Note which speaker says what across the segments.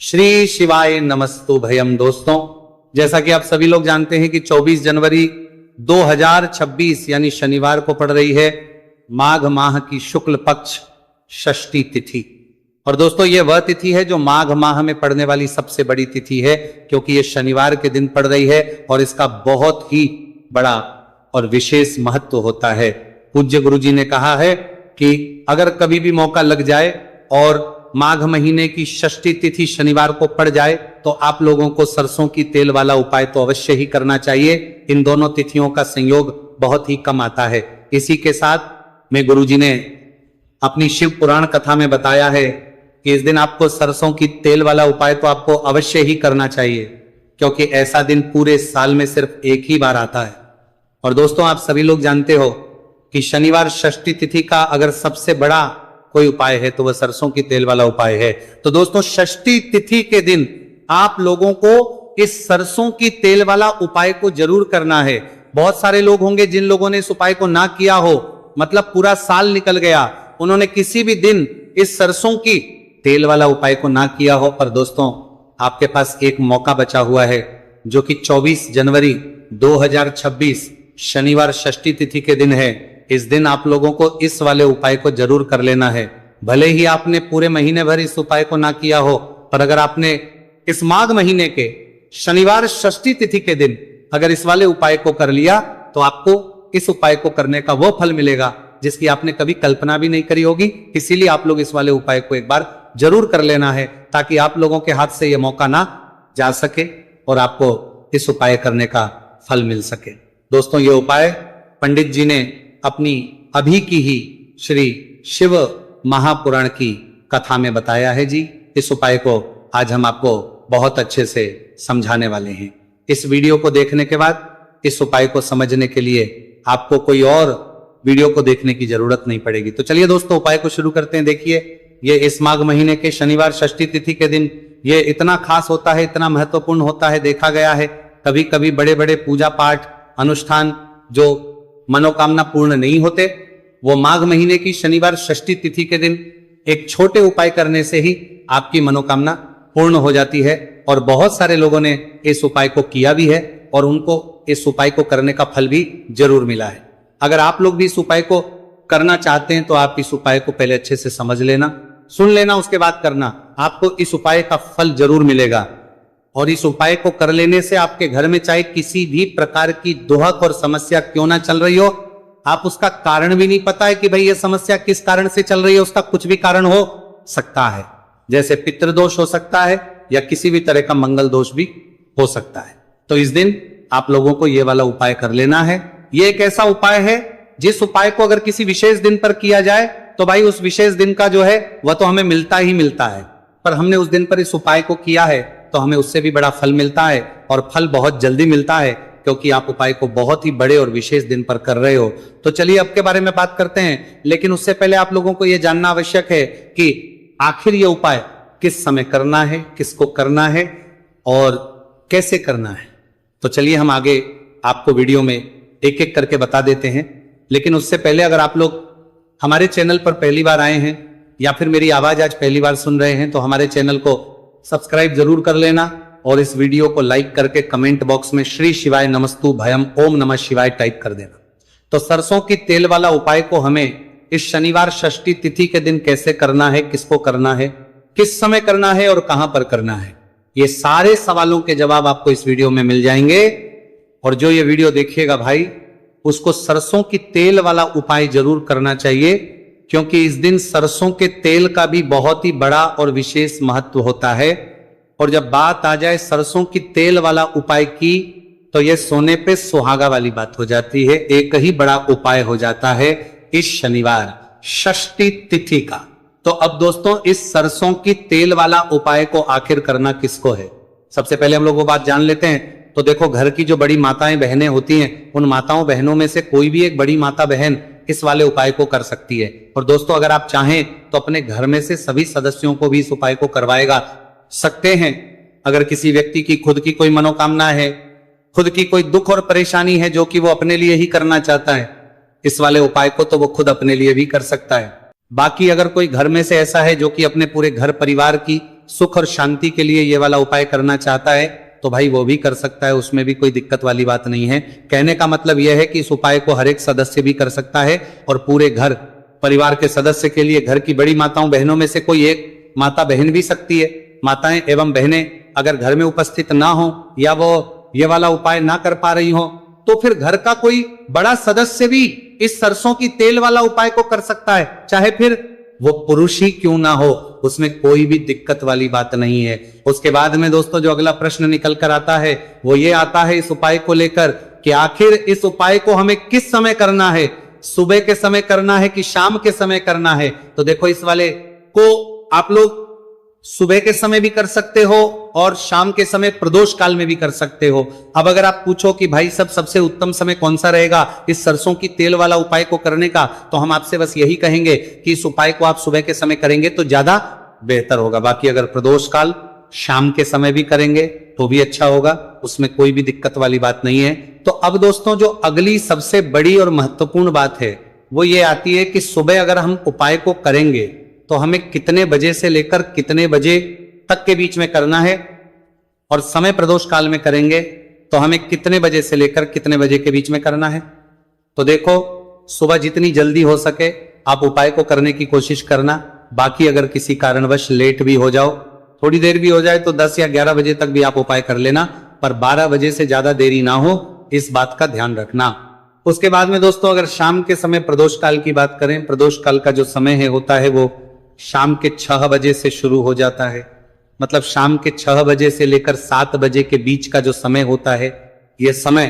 Speaker 1: श्री शिवाय नमस्तु भयम। दोस्तों, जैसा कि आप सभी लोग जानते हैं कि 24 जनवरी 2026 यानी शनिवार को पड़ रही है माघ माह की शुक्ल पक्ष षष्ठी तिथि। और दोस्तों, यह वह तिथि है जो माघ माह में पड़ने वाली सबसे बड़ी तिथि है, क्योंकि यह शनिवार के दिन पड़ रही है और इसका बहुत ही बड़ा और विशेष महत्व होता है। पूज्य गुरु जी ने कहा है कि अगर कभी भी मौका लग जाए और माघ महीने की षष्ठी तिथि शनिवार को पड़ जाए तो आप लोगों को सरसों की तेल वाला उपाय तो अवश्य ही करना चाहिए। इन दोनों तिथियों का संयोग बहुत ही कम आता है। इसी के साथ में गुरुजी ने अपनी शिव पुराण कथा में बताया है कि इस दिन आपको सरसों की तेल वाला उपाय तो आपको अवश्य ही करना चाहिए, क्योंकि ऐसा दिन पूरे साल में सिर्फ एक ही बार आता है। और दोस्तों, आप सभी लोग जानते हो कि शनिवार षष्ठी तिथि का अगर सबसे बड़ा कोई उपाय है तो वह सरसों की तेल वाला उपाय है। तो दोस्तों, षष्ठी तिथि के दिन आप लोगों को इस सरसों की तेल वाला उपाय को जरूर करना है। बहुत सारे लोग होंगे जिन लोगों ने इस उपाय को ना किया हो, मतलब पूरा साल निकल गया, उन्होंने किसी भी दिन इस सरसों की तेल वाला उपाय को ना किया हो। पर दोस्तों, आपके पास एक मौका बचा हुआ है, जो कि 24 जनवरी 2026 शनिवार षष्ठी तिथि के दिन है। इस दिन आप लोगों को इस वाले उपाय को जरूर कर लेना है। भले ही आपने पूरे महीने भर इस उपाय को ना किया हो, पर अगर आपने इस माघ महीने के शनिवार षष्ठी तिथि के दिन अगर इस वाले उपाय को कर लिया तो आपको इस उपाय को करने का वो फल मिलेगा जिसकी आपने कभी कल्पना भी नहीं करी होगी। इसीलिए आप लोग इस वाले उपाय को एक बार जरूर कर लेना है, ताकि आप लोगों के हाथ से यह मौका ना जा सके और आपको इस उपाय करने का फल मिल सके। दोस्तों, ये उपाय पंडित जी ने अपनी अभी की ही श्री शिव महापुराण की कथा में बताया है जी। इस उपाय को आज हम आपको बहुत अच्छे से समझाने वाले हैं। इस वीडियो को देखने के बाद इस उपाय को समझने के लिए आपको कोई और वीडियो को देखने की जरूरत नहीं पड़ेगी। तो चलिए दोस्तों, उपाय को शुरू करते हैं। देखिए, ये इस माघ महीने के शनिवार षष्ठी तिथि के दिन ये इतना खास होता है, इतना महत्वपूर्ण होता है। देखा गया है कभी कभी बड़े बड़े पूजा पाठ अनुष्ठान जो मनोकामना पूर्ण नहीं होते, वो माघ महीने की शनिवार षष्ठी तिथि के दिन एक छोटे उपाय करने से ही आपकी मनोकामना पूर्ण हो जाती है। और बहुत सारे लोगों ने इस उपाय को किया भी है और उनको इस उपाय को करने का फल भी जरूर मिला है। अगर आप लोग भी इस उपाय को करना चाहते हैं तो आप इस उपाय को पहले अच्छे से समझ लेना, सुन लेना, उसके बाद करना। आपको इस उपाय का फल जरूर मिलेगा। और इस उपाय को कर लेने से आपके घर में चाहे किसी भी प्रकार की दुहक और समस्या क्यों ना चल रही हो, आप उसका कारण भी नहीं पता है कि भाई ये समस्या किस कारण से चल रही है, उसका कुछ भी कारण हो सकता है। जैसे पितृदोष हो सकता है या किसी भी तरह का मंगल दोष भी हो सकता है। तो इस दिन आप लोगों को ये वाला उपाय कर लेना है। ये एक ऐसा उपाय है जिस उपाय को अगर किसी विशेष दिन पर किया जाए तो भाई उस विशेष दिन का जो है वह तो हमें मिलता ही मिलता है। पर हमने उस दिन पर इस उपाय को किया है तो हमें उससे भी बड़ा फल मिलता है, और फल बहुत जल्दी मिलता है, क्योंकि आप उपाय को बहुत ही बड़े और विशेष दिन पर कर रहे हो। तो चलिए अब के बारे में बात करते हैं, लेकिन उससे पहले आप लोगों को यह जानना आवश्यक है कि आखिर यह उपाय किस समय करना है, किसको करना है और कैसे करना है। तो चलिए हम आगे आपको वीडियो में एक एक करके बता देते हैं। लेकिन उससे पहले अगर आप लोग हमारे चैनल पर पहली बार आए हैं या फिर मेरी आवाज आज पहली बार सुन रहे हैं तो हमारे चैनल को सब्सक्राइब जरूर कर लेना और इस वीडियो को लाइक करके कमेंट बॉक्स में श्री शिवाय नमस्तु भयम ओम नमः शिवाय टाइप कर देना। तो सरसों की तेल वाला उपाय को हमें इस शनिवार षष्ठी तिथि के दिन कैसे करना है, किसको करना है, किस समय करना है और कहां पर करना है, ये सारे सवालों के जवाब आपको इस वीडियो में मिल जाएंगे। और जो ये वीडियो देखिएगा भाई, उसको सरसों की तेल वाला उपाय जरूर करना चाहिए, क्योंकि इस दिन सरसों के तेल का भी बहुत ही बड़ा और विशेष महत्व होता है। और जब बात आ जाए सरसों की तेल वाला उपाय की तो यह सोने पे सुहागा वाली बात हो जाती है। एक ही बड़ा उपाय हो जाता है इस शनिवार षष्ठी तिथि का। तो अब दोस्तों, इस सरसों की तेल वाला उपाय को आखिर करना किसको है, सबसे पहले हम लोग वो बात जान लेते हैं। तो देखो, घर की जो बड़ी माताएं बहनें होती हैं, उन माताओं बहनों में से कोई भी एक बड़ी माता बहन इस वाले उपाय को कर सकती है। और दोस्तों, अगर आप चाहें तो अपने घर में से सभी सदस्यों को भी इस उपाय को करवाएगा सकते हैं। अगर किसी व्यक्ति की खुद की कोई मनोकामना है, खुद की कोई दुख और परेशानी है जो कि वो अपने लिए ही करना चाहता है इस वाले उपाय को, तो वो खुद अपने लिए भी कर सकता है। बाकी अगर कोई घर में से ऐसा है जो कि अपने पूरे घर परिवार की सुख और शांति के लिए ये वाला उपाय करना चाहता है तो भाई वो भी कर सकता है, उसमें भी कोई दिक्कत वाली बात नहीं है। कहने का मतलब यह है कि इस उपाय को हर एक सदस्य भी कर सकता है और पूरे घर परिवार के सदस्य के लिए, घर की बड़ी माताओं बहनों में से कोई एक माता बहन भी सकती है। माताएं एवं बहनें अगर घर में उपस्थित ना हो या वो ये वाला उपाय ना कर पा रही हो तो फिर घर का कोई बड़ा सदस्य भी इस सरसों की तेल वाला उपाय को कर सकता है, चाहे फिर वो पुरुष ही क्यों ना हो, उसमें कोई भी दिक्कत वाली बात नहीं है। उसके बाद में दोस्तों जो अगला प्रश्न निकल कर आता है वो ये आता है इस उपाय को लेकर कि आखिर इस उपाय को हमें किस समय करना है, सुबह के समय करना है कि शाम के समय करना है। तो देखो इस वाले को आप लोग सुबह के समय भी कर सकते हो और शाम के समय प्रदोष काल में भी कर सकते हो। अब अगर आप पूछो कि भाई सब सबसे उत्तम समय कौन सा रहेगा इस सरसों की तेल वाला उपाय को करने का, तो हम आपसे बस यही कहेंगे कि इस उपाय को आप सुबह के समय करेंगे तो ज्यादा बेहतर होगा। बाकी अगर प्रदोष काल शाम के समय भी करेंगे तो भी अच्छा होगा, उसमें कोई भी दिक्कत वाली बात नहीं है। तो अब दोस्तों जो अगली सबसे बड़ी और महत्वपूर्ण बात है वो ये आती है कि सुबह अगर हम उपाय को करेंगे तो हमें कितने बजे से लेकर कितने बजे तक के बीच में करना है, और समय प्रदोष काल में करेंगे तो हमें कितने बजे से लेकर कितने बजे के बीच में करना है। तो देखो सुबह जितनी जल्दी हो सके आप उपाय को करने की कोशिश करना। बाकी अगर किसी कारणवश लेट भी हो जाओ, थोड़ी देर भी हो जाए तो 10 या 11 बजे तक भी आप उपाय कर लेना, पर 12 बजे से ज्यादा देरी ना हो, इस बात का ध्यान रखना। उसके बाद में दोस्तों अगर शाम के समय प्रदोष काल की बात करें, प्रदोष काल का जो समय है होता है वो शाम के 6 बजे से शुरू हो जाता है। मतलब शाम के 6 बजे से लेकर 7 बजे के बीच का जो समय होता है यह समय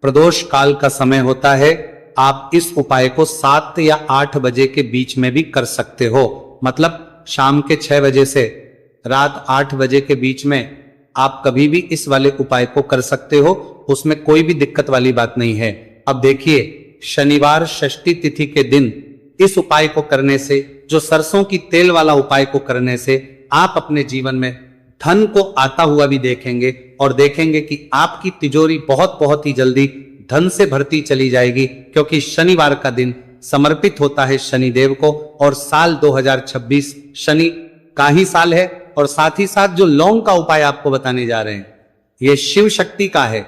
Speaker 1: प्रदोष काल का समय होता है। आप इस उपाय को 7 या 8 बजे के बीच में भी कर सकते हो। मतलब शाम के 6 बजे से रात 8 बजे के बीच में आप कभी भी इस वाले उपाय को कर सकते हो, उसमें कोई भी दिक्कत वाली बात नहीं है। अब देखिए शनिवार षष्ठी तिथि के दिन इस उपाय को करने से, जो सरसों की तेल वाला उपाय को करने से आप अपने जीवन में धन को आता हुआ भी देखेंगे और देखेंगे कि आपकी तिजोरी बहुत बहुत ही जल्दी धन से भरती चली जाएगी, क्योंकि शनिवार का दिन समर्पित होता है शनिदेव को और साल 2026 शनि का ही साल है। और साथ ही साथ जो लौंग का उपाय आपको बताने जा रहे हैं ये शिव शक्ति का है।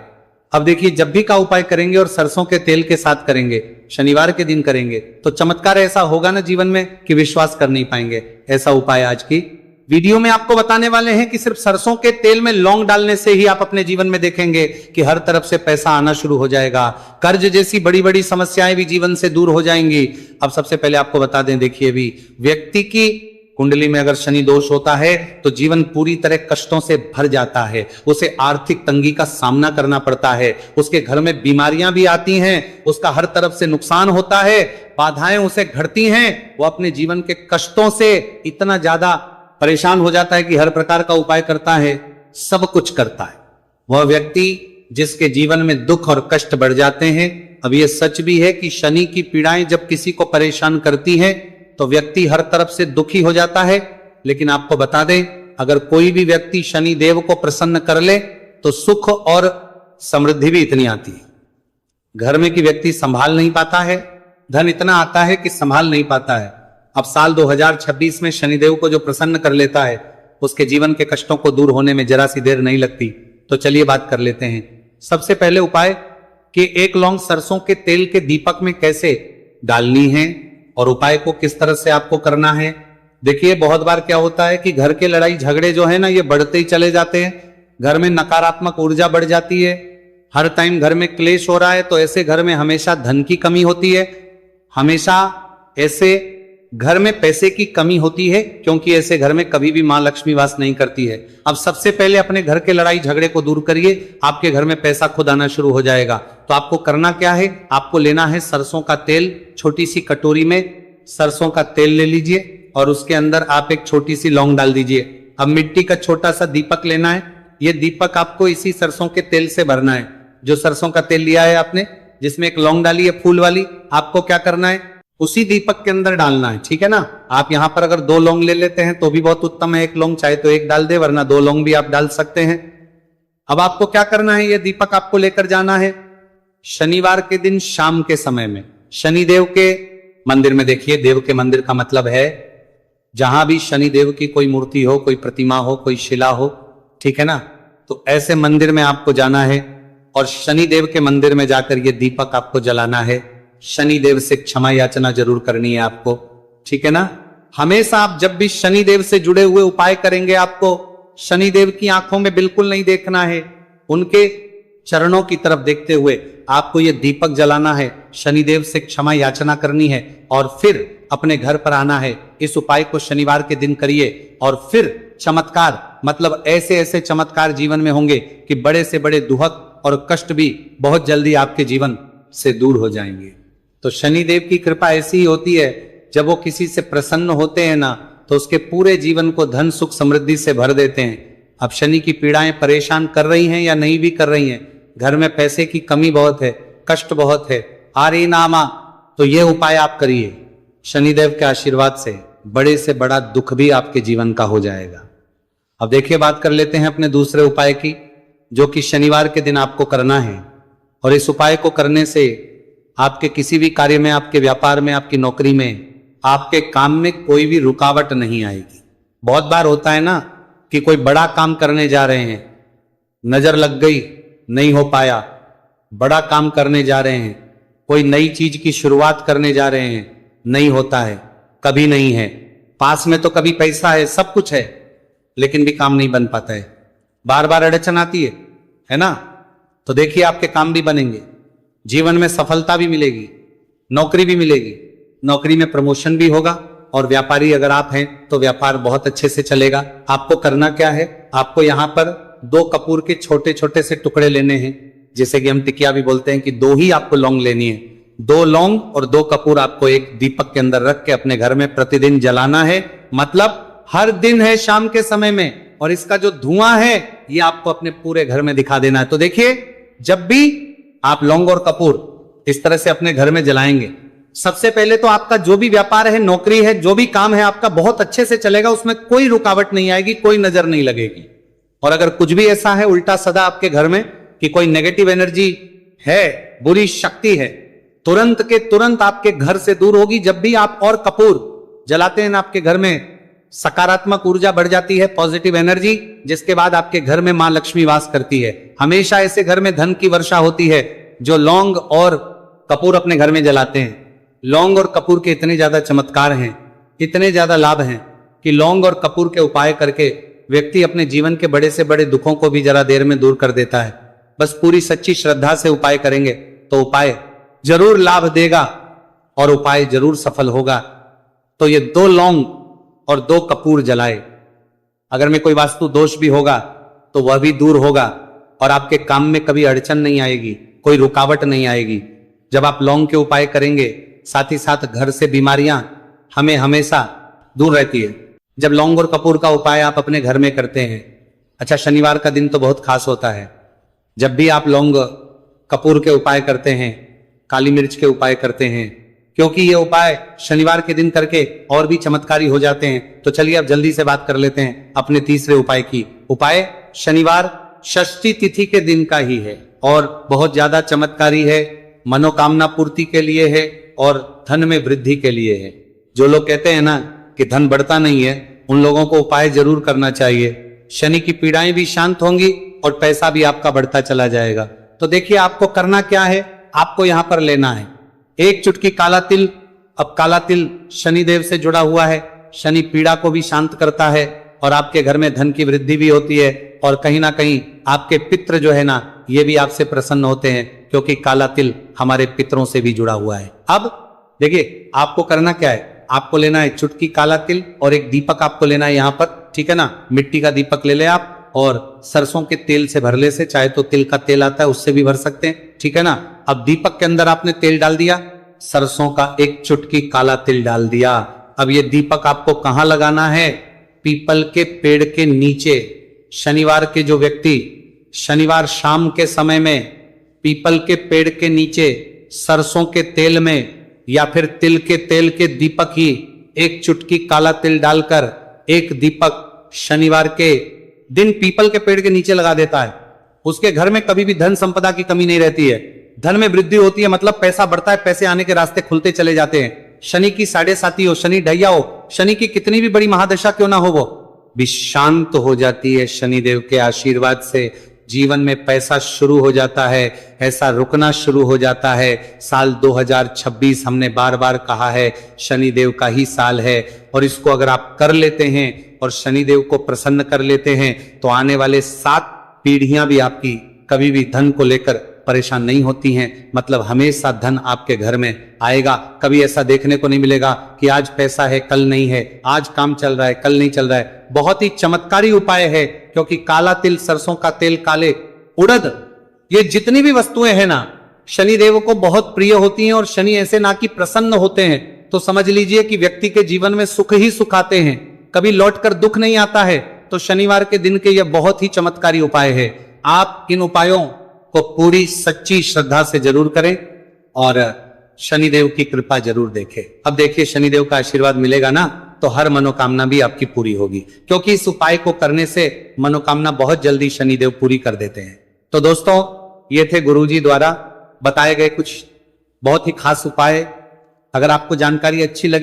Speaker 1: अब देखिए जब भी का उपाय करेंगे और सरसों के तेल के साथ करेंगे, शनिवार के दिन करेंगे, तो चमत्कार ऐसा होगा ना जीवन में कि विश्वास कर नहीं पाएंगे। ऐसा उपाय आज की वीडियो में आपको बताने वाले हैं कि सिर्फ सरसों के तेल में लौंग डालने से ही आप अपने जीवन में देखेंगे कि हर तरफ से पैसा आना शुरू हो जाएगा, कर्ज जैसी बड़ी बड़ी समस्याएं भी जीवन से दूर हो जाएंगी। अब सबसे पहले आपको बता दें, देखिए भी व्यक्ति की कुंडली में अगर शनि दोष होता है तो जीवन पूरी तरह कष्टों से भर जाता है, उसे आर्थिक तंगी का सामना करना पड़ता है, उसके घर में बीमारियां भी आती हैं, उसका हर तरफ से नुकसान होता है, बाधाएं उसे घटती हैं, वो अपने जीवन के कष्टों से इतना ज्यादा परेशान हो जाता है कि हर प्रकार का उपाय करता है, सब कुछ करता है। वह व्यक्ति जिसके जीवन में दुख और कष्ट बढ़ जाते हैं। अब यह सच भी है कि शनि की पीड़ाएं जब किसी को परेशान करती हैं तो व्यक्ति हर तरफ से दुखी हो जाता है, लेकिन आपको बता दें अगर कोई भी व्यक्ति शनि देव को प्रसन्न कर ले तो सुख और समृद्धि भी इतनी आती है। घर में कि व्यक्ति संभाल नहीं पाता है, धन इतना आता है कि संभाल नहीं पाता है। अब साल 2026 में शनिदेव को जो प्रसन्न कर लेता है उसके जीवन के कष्टों को दूर होने में जरा सी देर नहीं लगती। तो चलिए बात कर लेते हैं। सबसे पहले उपाय कि 1 लौंग सरसों के तेल के दीपक में कैसे डालनी है और उपाय को किस तरह से आपको करना है। देखिए बहुत बार क्या होता है कि घर के लड़ाई झगड़े जो है ना ये बढ़ते ही चले जाते हैं, घर में नकारात्मक ऊर्जा बढ़ जाती है, हर टाइम घर में क्लेश हो रहा है, तो ऐसे घर में हमेशा धन की कमी होती है, हमेशा ऐसे घर में पैसे की कमी होती है, क्योंकि ऐसे घर में कभी भी मां लक्ष्मी वास नहीं करती है। अब सबसे पहले अपने घर के लड़ाई झगड़े को दूर करिए, आपके घर में पैसा खुद आना शुरू हो जाएगा। तो आपको करना क्या है, आपको लेना है सरसों का तेल। छोटी सी कटोरी में सरसों का तेल ले लीजिए और उसके अंदर आप एक छोटी सी लौंग डाल दीजिए। अब मिट्टी का छोटा सा दीपक लेना है, यह दीपक आपको इसी सरसों के तेल से भरना है। जो सरसों का तेल लिया है आपने, जिसमें एक लौंग डाली है फूल वाली, आपको क्या करना है उसी दीपक के अंदर डालना है, ठीक है ना। आप यहां पर अगर 2 लौंग ले लेते हैं तो भी बहुत उत्तम है, 1 लौंग चाहे तो 1 डाल दे, वरना 2 लौंग भी आप डाल सकते हैं। अब आपको क्या करना है, यह दीपक आपको लेकर जाना है शनिवार के दिन शाम के समय में शनिदेव के मंदिर में। देखिए देव के मंदिर का मतलब है जहां भी शनिदेव की कोई मूर्ति हो, कोई प्रतिमा हो, कोई शिला हो, ठीक है ना, तो ऐसे मंदिर में आपको जाना है और शनिदेव के मंदिर में जाकर ये दीपक आपको जलाना है। शनिदेव से क्षमा याचना जरूर करनी है आपको, ठीक है ना। हमेशा आप जब भी शनिदेव से जुड़े हुए उपाय करेंगे, आपको शनिदेव की आंखों में बिल्कुल नहीं देखना है, उनके चरणों की तरफ देखते हुए आपको ये दीपक जलाना है, शनिदेव से क्षमा याचना करनी है और फिर अपने घर पर आना है। इस उपाय को शनिवार के दिन करिए और फिर चमत्कार, मतलब ऐसे ऐसे चमत्कार जीवन में होंगे कि बड़े से बड़े दुहक और कष्ट भी बहुत जल्दी आपके जीवन से दूर हो जाएंगे। तो शनिदेव की कृपा ऐसी ही होती है, जब वो किसी से प्रसन्न होते हैं ना, तो उसके पूरे जीवन को धन सुख समृद्धि से भर देते हैं। अब शनि की पीड़ाएं परेशान कर रही हैं या नहीं भी कर रही हैं, घर में पैसे की कमी बहुत है, कष्ट बहुत है, आ रही नामा, तो ये उपाय आप करिए, शनिदेव के आशीर्वाद से बड़े से बड़ा दुख भी आपके जीवन का हो जाएगा। अब देखिए, बात कर लेते हैं अपने दूसरे उपाय की, जो कि शनिवार के दिन आपको करना है। और इस उपाय को करने से आपके किसी भी कार्य में, आपके व्यापार में, आपकी नौकरी में, आपके काम में कोई भी रुकावट नहीं आएगी। बहुत बार होता है ना कि कोई बड़ा काम करने जा रहे हैं, नजर लग गई, नहीं हो पाया, बड़ा काम करने जा रहे हैं, कोई नई चीज की शुरुआत करने जा रहे हैं, नहीं होता है, कभी नहीं है, पास में तो कभी पैसा है, सब कुछ है, लेकिन भी काम नहीं बन पाता है, बार बार अड़चन आती है ना। तो देखिए, आपके काम भी बनेंगे, जीवन में सफलता भी मिलेगी, नौकरी भी मिलेगी, नौकरी में प्रमोशन भी होगा, और व्यापारी अगर आप हैं तो व्यापार बहुत अच्छे से चलेगा। आपको करना क्या है, आपको यहां पर 2 कपूर के छोटे छोटे से टुकड़े लेने हैं, जैसे कि हम टिकिया भी बोलते हैं कि 2 ही आपको लौंग लेनी है। 2 लौंग और 2 कपूर आपको एक दीपक के अंदर रख के अपने घर में प्रतिदिन जलाना है, मतलब हर दिन है शाम के समय में, और इसका जो धुआं है ये आपको अपने पूरे घर में दिखा देना है। तो देखिए, जब भी आप लौंग और कपूर इस तरह से अपने घर में जलाएंगे, सबसे पहले तो आपका जो भी व्यापार है, नौकरी है, जो भी काम है आपका बहुत अच्छे से चलेगा, उसमें कोई रुकावट नहीं आएगी, कोई नजर नहीं लगेगी। और अगर कुछ भी ऐसा है उल्टा सदा आपके घर में कि कोई नेगेटिव एनर्जी है, बुरी शक्ति है, तुरंत के तुरंत आपके घर से दूर होगी। जब भी आप और कपूर जलाते हैं ना, आपके घर में सकारात्मक ऊर्जा बढ़ जाती है, पॉजिटिव एनर्जी, जिसके बाद आपके घर में मां लक्ष्मी वास करती है। हमेशा ऐसे घर में धन की वर्षा होती है जो लौंग और कपूर अपने घर में जलाते हैं। लौंग और कपूर के इतने ज्यादा चमत्कार हैं, इतने ज्यादा लाभ हैं कि लौंग और कपूर के उपाय करके व्यक्ति अपने जीवन के बड़े से बड़े दुखों को भी जरा देर में दूर कर देता है। बस पूरी सच्ची श्रद्धा से उपाय करेंगे तो उपाय जरूर लाभ देगा और उपाय जरूर सफल होगा। तो ये 2 लौंग और 2 कपूर जलाए, अगर में कोई वास्तु दोष भी होगा तो वह भी दूर होगा और आपके काम में कभी अड़चन नहीं आएगी, कोई रुकावट नहीं आएगी। जब आप लौंग के उपाय करेंगे, साथ ही साथ घर से बीमारियां हमें हमेशा दूर रहती है। जब लौंग और कपूर का उपाय आप अपने घर में करते हैं, अच्छा, शनिवार का दिन तो बहुत खास होता है। जब भी आप लौंग कपूर के उपाय करते हैं, काली मिर्च के उपाय करते हैं, क्योंकि ये उपाय शनिवार के दिन करके और भी चमत्कारी हो जाते हैं। तो चलिए अब जल्दी से बात कर लेते हैं अपने तीसरे उपाय की। उपाय शनिवार षष्ठी तिथि के दिन का ही है और बहुत ज्यादा चमत्कारी है, मनोकामना पूर्ति के लिए है और धन में वृद्धि के लिए है। जो लोग कहते हैं ना कि धन बढ़ता नहीं है, उन लोगों को उपाय जरूर करना चाहिए। शनि की पीड़ाएं भी शांत होंगी और पैसा भी आपका बढ़ता चला जाएगा। तो देखिए, आपको करना क्या है, आपको यहां पर लेना है 1 चुटकी काला तिल। अब काला तिल शनिदेव से जुड़ा हुआ है, शनि पीड़ा को भी शांत करता है और आपके घर में धन की वृद्धि भी होती है और कहीं ना कहीं आपके पितृ जो है ना, ये भी आपसे प्रसन्न होते हैं, क्योंकि काला तिल हमारे पितरों से भी जुड़ा हुआ है। अब देखिए, आपको करना क्या है, आपको लेना है चुटकी काला तिल और एक दीपक आपको लेना है यहां पर, ठीक है ना। मिट्टी का दीपक ले ले आप और सरसों के तेल से भरले से, चाहे तो तिल का तेल आता है उससे भी भर सकते हैं, ठीक है ना। अब दीपक के अंदर आपने तेल डाल दिया, सरसों का 1 चुटकी काला तिल डाल दिया। अब ये दीपक आपको कहां लगाना है, पीपल के पेड़ के नीचे। शनिवार के जो व्यक्ति शनिवार शाम के समय में पीपल के पेड़ के नीचे सरसों के तेल में या फिर तिल के तेल के दीपक ही 1 चुटकी काला तिल डालकर एक दीपक शनिवार के दिन पीपल के पेड़ के नीचे लगा देता है, उसके घर में कभी भी धन संपदा की कमी नहीं रहती है, धन में वृद्धि होती है, मतलब पैसा बढ़ता है, पैसे आने के रास्ते खुलते चले जाते हैं। शनि की 7.5 हो, शनि ढैया हो, शनि की कितनी भी बड़ी महादशा क्यों ना हो, वो भी शांत हो जाती है शनिदेव के आशीर्वाद से। जीवन में पैसा शुरू हो जाता है, ऐसा रुकना शुरू हो जाता है। साल 2026 हमने बार बार कहा है शनिदेव का ही साल है, और इसको अगर आप कर लेते हैं और शनिदेव को प्रसन्न कर लेते हैं तो आने वाले 7 पीढ़ियां भी आपकी कभी भी धन को लेकर परेशान नहीं होती हैं। मतलब हमेशा धन आपके घर में आएगा। कभी ऐसा देखने को नहीं मिलेगा कि आज पैसा है कल नहीं है, आज काम चल रहा है कल नहीं चल रहा है। बहुत ही चमत्कारी उपाय है, क्योंकि काला तिल, सरसों का तेल, काले उड़द, ये जितनी भी वस्तुएं हैं ना, शनिदेव को बहुत प्रिय होती हैं। और शनि ऐसे ना कि प्रसन्न होते हैं तो समझ लीजिए कि व्यक्ति के जीवन में सुख ही सुख आते हैं, कभी लौटकर दुख नहीं आता है। तो शनिवार के दिन के यह बहुत ही चमत्कारी उपाय है। आप इन उपायों को पूरी सच्ची श्रद्धा से जरूर करें और शनिदेव की कृपा जरूर देखें। अब देखिए शनिदेव का आशीर्वाद मिलेगा ना तो हर मनोकामना भी आपकी पूरी होगी, क्योंकि इस उपाय को करने से मनोकामना बहुत जल्दी शनिदेव पूरी कर देते हैं। तो दोस्तों, ये थे गुरुजी द्वारा बताए गए कुछ बहुत ही खास उपाय। अगर आपको जानकारी अच्छी लगी